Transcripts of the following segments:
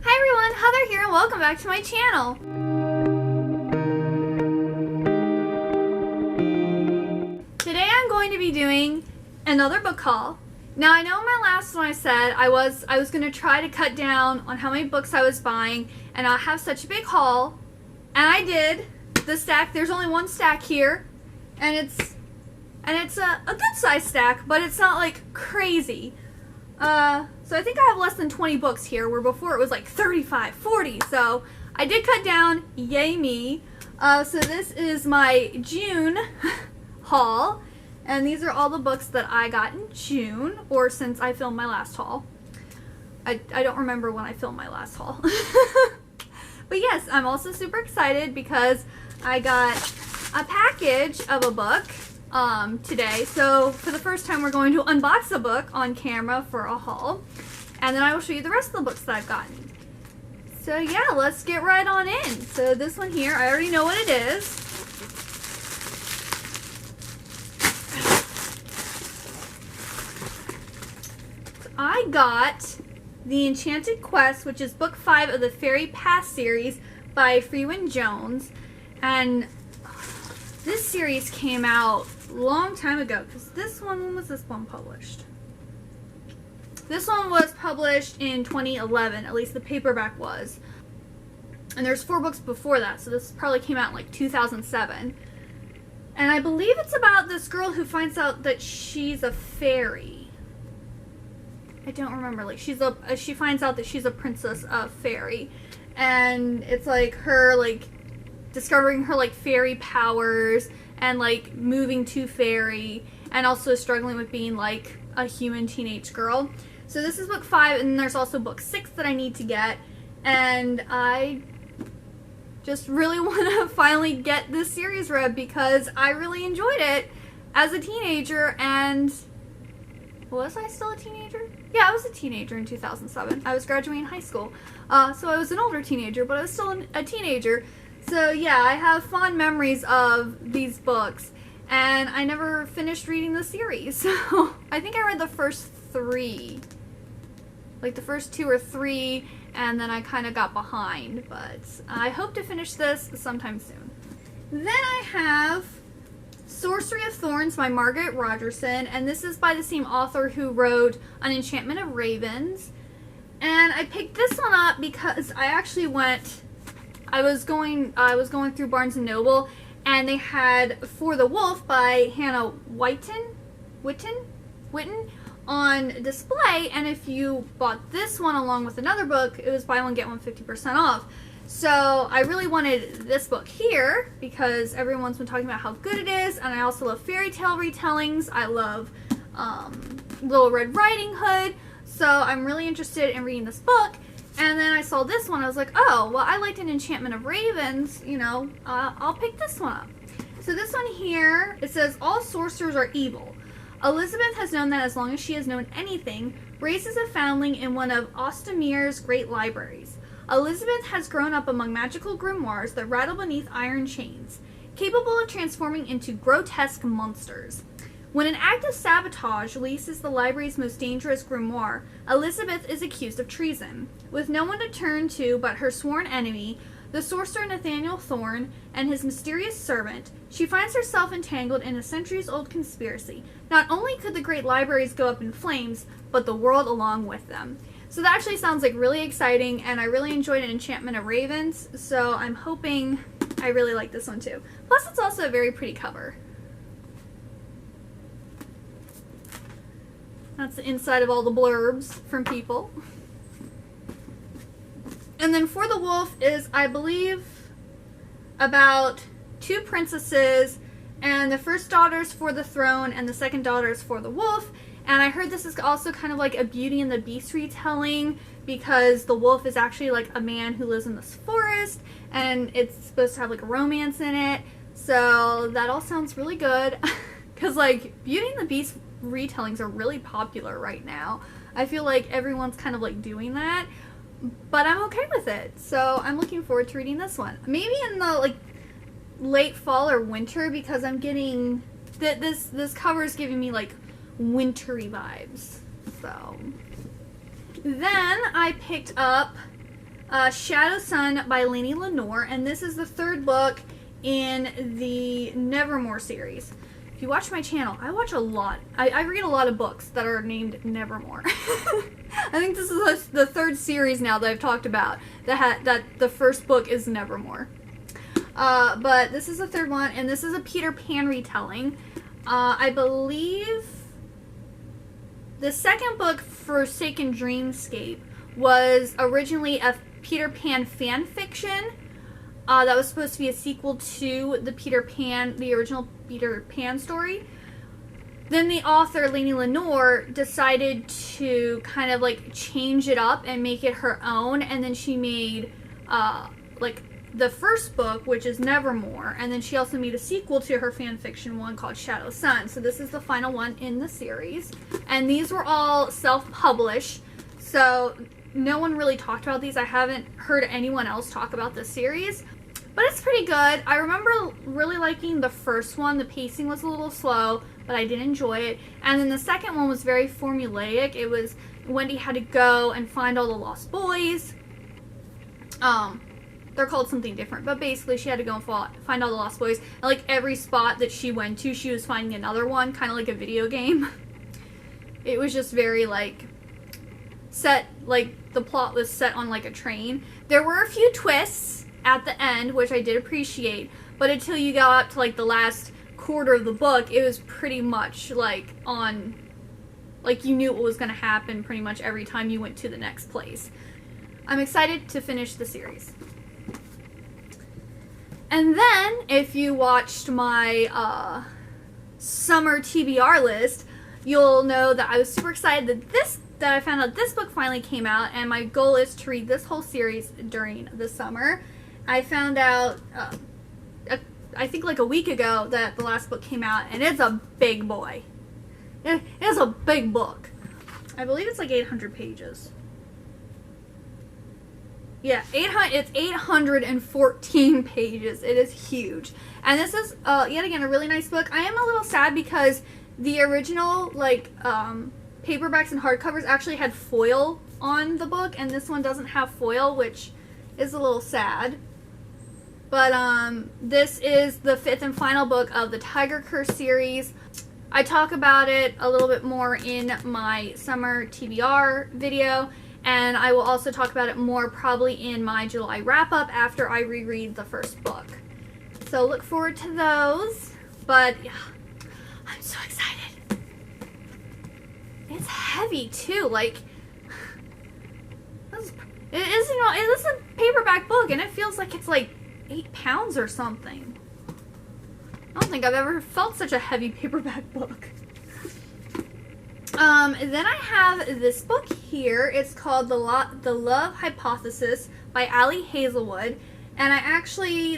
Hi everyone, Heather here and welcome back to my channel. Today I'm going to be doing another book haul. Now I know in my last one I said I was going to try to cut down on how many books I was buying and not have such a big haul. And I did. The stack, there's only one stack here and it's a good size stack, but it's not like crazy. So I think I have less than 20 books here, where before it was like 35, 40. So I did cut down, yay me. So this is my June haul, and these are all the books that I got in June, or since I filmed my last haul. I don't remember when I filmed my last haul. But yes, I'm also super excited because I got a package of a book today. So for the first time we're going to unbox a book on camera for a haul, and then I will show you the rest of the books that I've gotten. So yeah, let's get right on in. So this one here, I already know what it is. I got The Enchanted Quest, which is book 5 of the Fairy Past series by Frewen Jones, and this series came out a long time ago, because this one, when was this one published? This one was published in 2011, at least the paperback was. And there's 4 books before that, so this probably came out in like 2007. And I believe it's about this girl who finds out that she's a fairy. I don't remember, like she finds out that she's a princess of fairy. And it's like her discovering her fairy powers and moving to fairy, and also struggling with being like a human teenage girl. So this is book 5, and there's also book 6 that I need to get, and I just really want to finally get this series read because I really enjoyed it as a teenager. And was I still a teenager? Yeah, I was a teenager in 2007. I was graduating high school, so I was an older teenager, but I was still a teenager. So yeah, I have fond memories of these books, and I never finished reading the series. So I think I read the first 3, like the first 2 or 3, and then I kind of got behind, but I hope to finish this sometime soon. Then I have Sorcery of Thorns by Margaret Rogerson, and this is by the same author who wrote An Enchantment of Ravens. And I picked this one up because I was going through Barnes & Noble, and they had For the Wolf by Hannah Whitten on display, and if you bought this one along with another book, it was buy one get one 50% off. So I really wanted this book here because everyone's been talking about how good it is, and I also love fairy tale retellings. I love Little Red Riding Hood, so I'm really interested in reading this book. And then I saw this one, I was like, oh, well, I liked An Enchantment of Ravens, I'll pick this one up. So this one here, it says, all sorcerers are evil. Elizabeth has known that as long as she has known anything, raises a foundling in one of Ostamir's great libraries. Elizabeth has grown up among magical grimoires that rattle beneath iron chains, capable of transforming into grotesque monsters. When an act of sabotage releases the library's most dangerous grimoire, Elizabeth is accused of treason. With no one to turn to but her sworn enemy, the sorcerer Nathaniel Thorne, and his mysterious servant, she finds herself entangled in a centuries-old conspiracy. Not only could the great libraries go up in flames, but the world along with them. So that actually sounds really exciting, and I really enjoyed An Enchantment of Ravens, so I'm hoping I really like this one too. Plus, it's also a very pretty cover. That's the inside of all the blurbs from people. And then For the Wolf is, I believe, about 2 princesses, and the first daughter is for the throne, and the second daughter is for the wolf. And I heard this is also kind of like a Beauty and the Beast retelling, because the wolf is actually like a man who lives in this forest, and it's supposed to have a romance in it. So that all sounds really good, because Beauty and the Beast retellings are really popular right now. I feel like everyone's kind of doing that, but I'm okay with it. So I'm looking forward to reading this one. Maybe in the late fall or winter, because I'm getting this cover is giving me wintry vibes. So then I picked up Shadow Sun by Lainey Lenore, and this is the third book in the Nevermore series. If you watch my channel, I watch a lot. I read a lot of books that are named Nevermore. I think this is the third series now that I've talked about that the first book is Nevermore. But this is the third one, and this is a Peter Pan retelling. I believe the second book, Forsaken Dreamscape, was originally a Peter Pan fan fiction that was supposed to be a sequel to the original Peter Pan story. Then the author, Lainey Lenore, decided to kind of like change it up and make it her own, and then she made like the first book, which is Nevermore, and then she also made a sequel to her fan fiction one called Shadow Sun. So this is the final one in the series, and these were all self-published, so no one really talked about these. I haven't heard anyone else talk about this series, but it's pretty good. I remember really liking the first one. The pacing was a little slow, but I did enjoy it. And then the second one was very formulaic. It was Wendy had to go and find all the lost boys. They're called something different, but basically she had to go and find all the lost boys. And like every spot that she went to, she was finding another one, kind of like a video game. It was just very like set, like the plot was set on like a train. There were a few twists at the end, which I did appreciate, but until you got up to like the last quarter of the book, it was pretty much like on, like you knew what was going to happen pretty much every time you went to the next place. I'm excited to finish the series. And then, if you watched my summer TBR list, you'll know that I was super excited that I found out this book finally came out, and my goal is to read this whole series during the summer. I found out, I think like a week ago, that the last book came out, and it's a big boy. It is a big book. I believe it's like 800 pages. Yeah, it's 814 pages. It is huge. And this is, yet again, a really nice book. I am a little sad because the original, like, paperbacks and hardcovers actually had foil on the book, and this one doesn't have foil, which is a little sad. But, this is the fifth and final book of the Tiger Curse series. I talk about it a little bit more in my summer TBR video, and I will also talk about it more probably in my July wrap-up after I reread the first book. So look forward to those, but yeah, I'm so excited. It's heavy too, like, it is a paperback book, and it feels like it's like 8 pounds or something. I don't think I've ever felt such a heavy paperback book. Then I have this book here. It's called The Love Hypothesis by Ali Hazelwood. And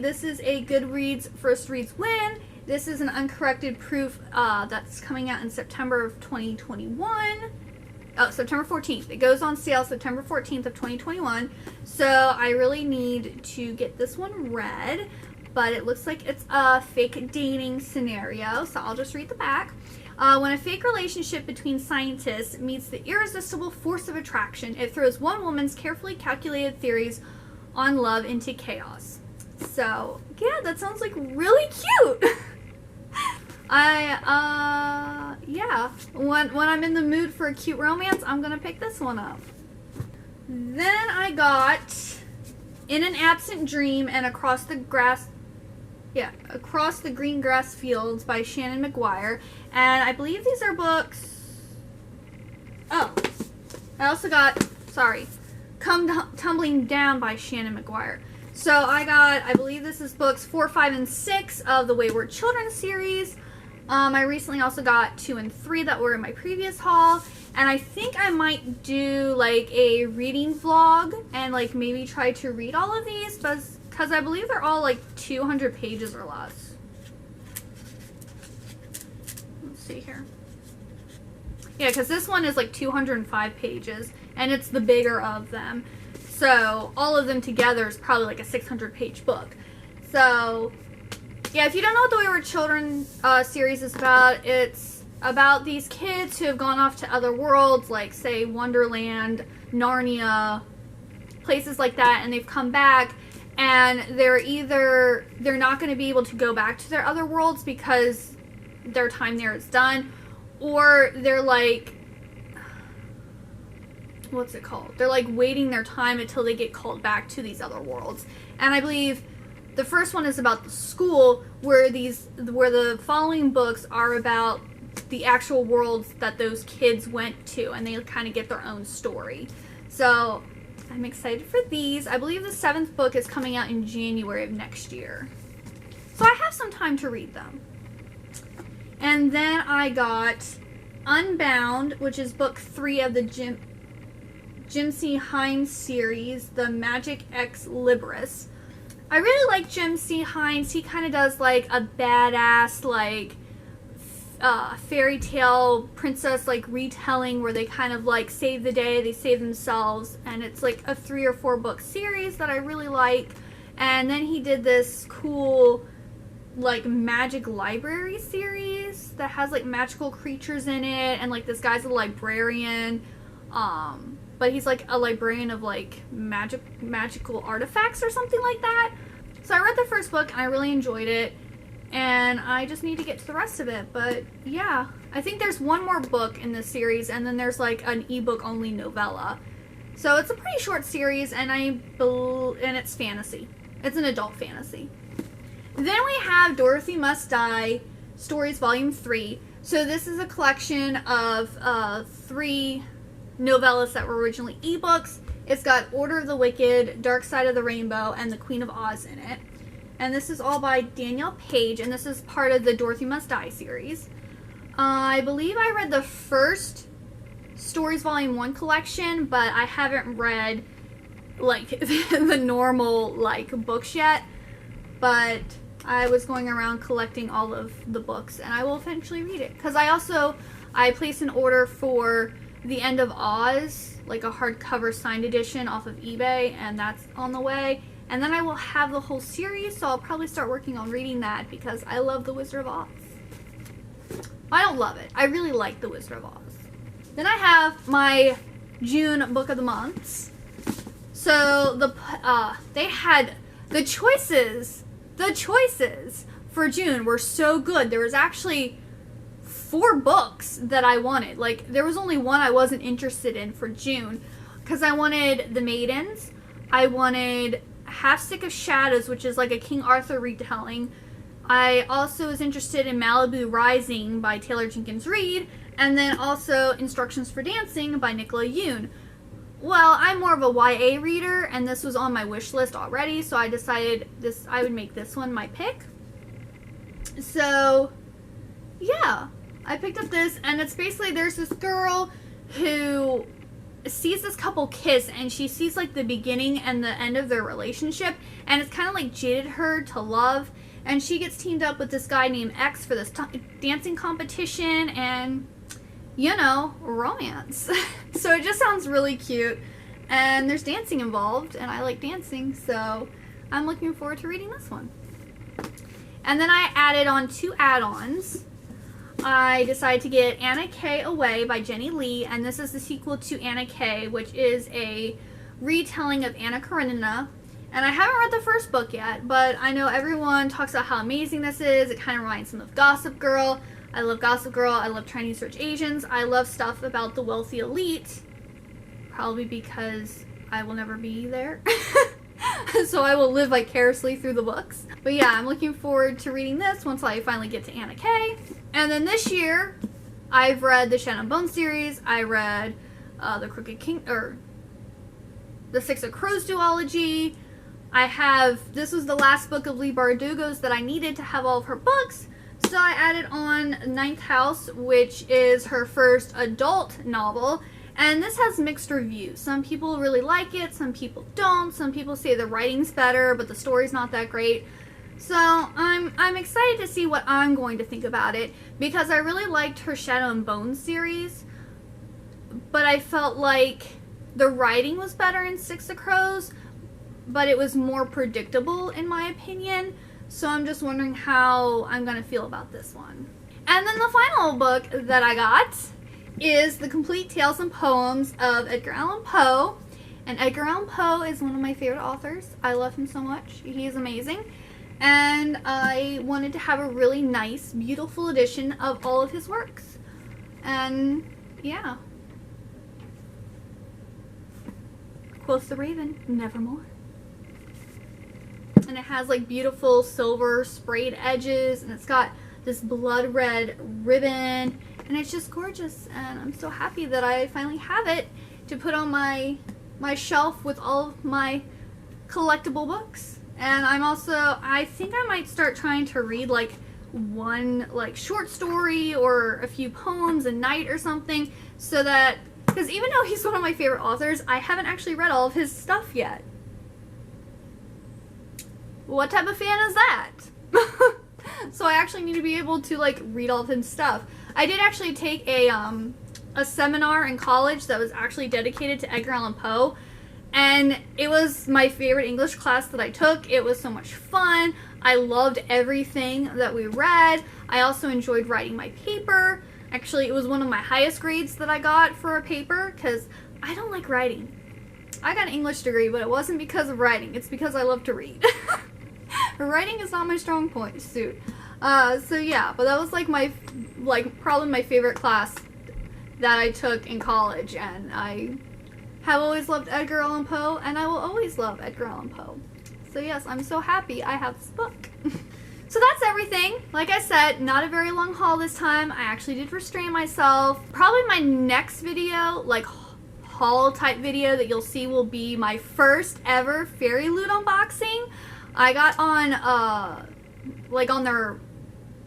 this is a Goodreads First Reads win. This is an uncorrected proof that's coming out in September of 2021. Oh, September 14th. It goes on sale September 14th of 2021. So I really need to get this one read. But it looks like it's a fake dating scenario. So I'll just read the back. When a fake relationship between scientists meets the irresistible force of attraction, it throws one woman's carefully calculated theories on love into chaos. So, yeah, that sounds like really cute. Yeah, when I'm in the mood for a cute romance, I'm gonna pick this one up. Then I got In an Absent Dream and Across the Green Grass Fields by Shannon McGuire. And I believe these are books... Oh, I also got, Come Tumbling Down by Shannon McGuire. So I believe this is books 4, 5, and 6 of the Wayward Children series. I recently also got 2 and 3 that were in my previous haul. And I think I might do like a reading vlog and like maybe try to read all of these, because I believe they're all like 200 pages or less. Let's see here. Yeah, because this one is like 205 pages, and it's the bigger of them. So all of them together is probably like a 600-page book. So, yeah, if you don't know what the Wayward Children series is about, it's about these kids who have gone off to other worlds, like, say, Wonderland, Narnia, places like that, and they've come back, and they're not going to be able to go back to their other worlds because their time there is done, or they're like, what's it called? They're like waiting their time until they get called back to these other worlds. And I believe the first one is about the school, where the following books are about the actual worlds that those kids went to, and they kind of get their own story. So I'm excited for these. I believe the 7th book is coming out in January of next year. So I have some time to read them. And then I got Unbound, which is book 3 of the Jim C. Hines series, The Magic Ex Libris. I really like Jim C. Hines. He kind of does like a badass, like, fairy tale princess, like, retelling where they kind of like save the day, they save themselves, and it's like a 3 or 4 book series that I really like. And then he did this cool, like, magic library series that has like magical creatures in it, and like this guy's a librarian, but he's like a librarian of like magical artifacts or something like that. So I read the first book and I really enjoyed it, and I just need to get to the rest of it. But yeah, I think there's one more book in this series, and then there's like an ebook only novella. So it's a pretty short series, and and it's fantasy. It's an adult fantasy. Then we have Dorothy Must Die Stories Volume 3. So this is a collection of 3 novellas that were originally ebooks. It's got Order of the Wicked, Dark Side of the Rainbow, and The Queen of Oz in it. And this is all by Danielle Page, and this is part of the Dorothy Must Die series. I believe I read the first Stories Volume 1 collection, but I haven't read like the normal like books yet. But I was going around collecting all of the books, and I will eventually read it. Because I placed an order for The End of Oz, like a hardcover signed edition off of eBay, and that's on the way. And then I will have the whole series, so I'll probably start working on reading that because I love The Wizard of Oz. I don't love it. I really like The Wizard of Oz. Then I have my June book of the months. So they had the choices for June were so good. There was actually 4 books that I wanted. Like, there was only one I wasn't interested in for June, because I wanted The Maidens, I wanted Half Stick of Shadows, which is like a King Arthur retelling. I also was interested in Malibu Rising by Taylor Jenkins Reid, and then also Instructions for Dancing by Nicola Yoon. Well, I'm more of a YA reader, and this was on my wish list already, so I decided I would make this one my pick. So, yeah, I picked up this, and it's basically, there's this girl who sees this couple kiss, and she sees like the beginning and the end of their relationship, and it's kind of like jaded her to love, and she gets teamed up with this guy named X for this dancing competition, and you know, romance. So it just sounds really cute, and there's dancing involved, and I like dancing, so I'm looking forward to reading this one. And then I added on 2 add-ons. I decided to get Anna K Away by Jenny Lee, and this is the sequel to Anna K, which is a retelling of Anna Karenina. And I haven't read the first book yet, but I know everyone talks about how amazing this is. It kind of reminds them of Gossip Girl. I love Gossip Girl. I love Chinese Rich Asians. I love stuff about the wealthy elite. Probably because I will never be there. So I will live vicariously through the books. But yeah, I'm looking forward to reading this once I finally get to Anna K. And then this year, I've read the Shadow and Bone series. I read the Crooked King, or the Six of Crows duology. This was the last book of Leigh Bardugo's that I needed to have all of her books. So I added on Ninth House, which is her first adult novel, and this has mixed reviews. Some people really like it, some people don't. Some people say the writing's better, but the story's not that great. So I'm excited to see what I'm going to think about it, because I really liked her Shadow and Bone series, but I felt like the writing was better in Six of Crows, but it was more predictable in my opinion. So I'm just wondering how I'm going to feel about this one. And then the final book that I got is The Complete Tales and Poems of Edgar Allan Poe. And Edgar Allan Poe is one of my favorite authors. I love him so much. He is amazing. And I wanted to have a really nice, beautiful edition of all of his works. And yeah. Quoth the Raven, nevermore. And it has like beautiful silver sprayed edges, and it's got this blood red ribbon, and it's just gorgeous. And I'm so happy that I finally have it to put on my shelf with all of my collectible books. And I'm also, I think I might start trying to read like one like short story or a few poems a night or something, so that, because even though he's one of my favorite authors, I haven't actually read all of his stuff yet. What type of fan is that? So I actually need to be able to like read all of his stuff. I did actually take a seminar in college that was actually dedicated to Edgar Allan Poe, and it was my favorite English class that I took. It was so much fun. I loved everything that we read. I also enjoyed writing my paper. Actually, it was one of my highest grades that I got for a paper, because I don't like writing. I got an English degree, but it wasn't because of writing. It's because I love to read. Writing is not my strong point suit. So yeah, but that was like probably my favorite class that I took in college, and I have always loved Edgar Allan Poe, and I will always love Edgar Allan Poe. So yes, I'm so happy I have this book. So that's everything. Like I said, not a very long haul this time. I actually did restrain myself. Probably my next video, like haul type video that you'll see, will be my first ever Fairy Loot unboxing. I got on like on their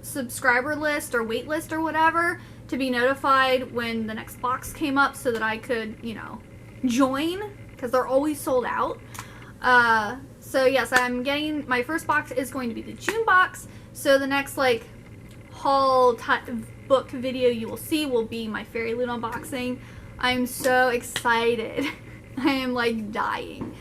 subscriber list or wait list or whatever to be notified when the next box came up, so that I could, you know, join, because they're always sold out. So yes, I'm getting, my first box is going to be the June box, so the next like haul type book video you will see will be my Fairy Loot unboxing. I'm so excited. I am like dying.